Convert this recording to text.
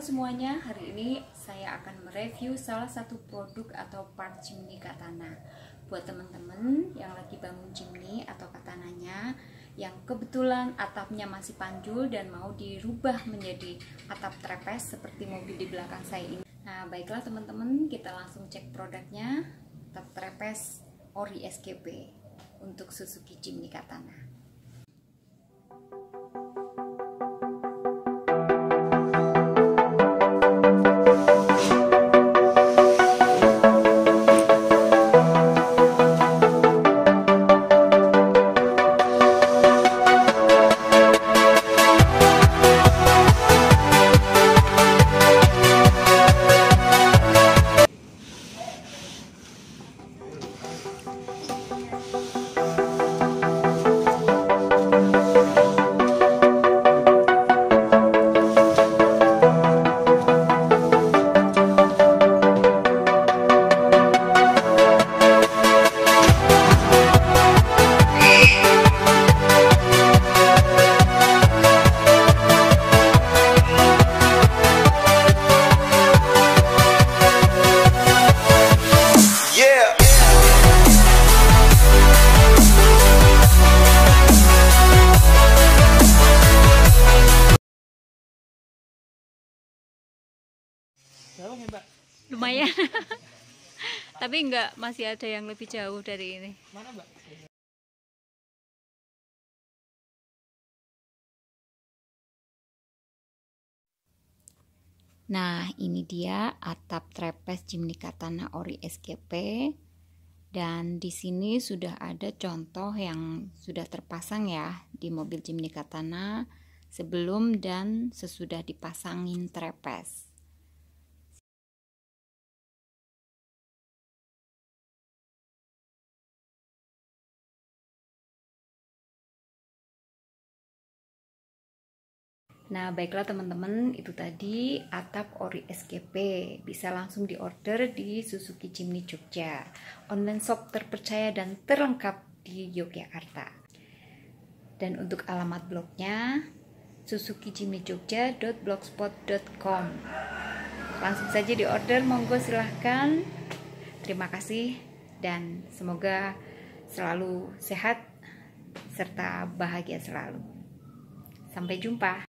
semuanya, hari ini saya akan mereview salah satu produk atau part chimney katana. Buat teman-teman yang lagi bangun chimney atau katananya yang kebetulan atapnya masih panjul dan mau dirubah menjadi atap trepes seperti mobil di belakang saya ini. Nah, baiklah teman-teman, kita langsung cek produknya. Atap trepes Ori SKP untuk Suzuki Chimney Katana. Jauh ya, Mbak? Lumayan. Tapi enggak, masih ada yang lebih jauh dari ini. Mana, Mbak? Nah, ini dia atap trepes chimney katana Ori SKP. Dan di sini sudah ada contoh yang sudah terpasang ya di mobil chimney katana sebelum dan sesudah dipasangin trepes. Nah, baiklah teman-teman, itu tadi atap Ori SKP. Bisa langsung diorder di Suzuki Chimney Jogja, online shop terpercaya dan terlengkap di Yogyakarta. Dan untuk alamat blognya suzukijimneyjogja.blogspot.com. Langsung saja diorder, monggo silahkan. Terima kasih dan semoga selalu sehat serta bahagia selalu. Sampai jumpa.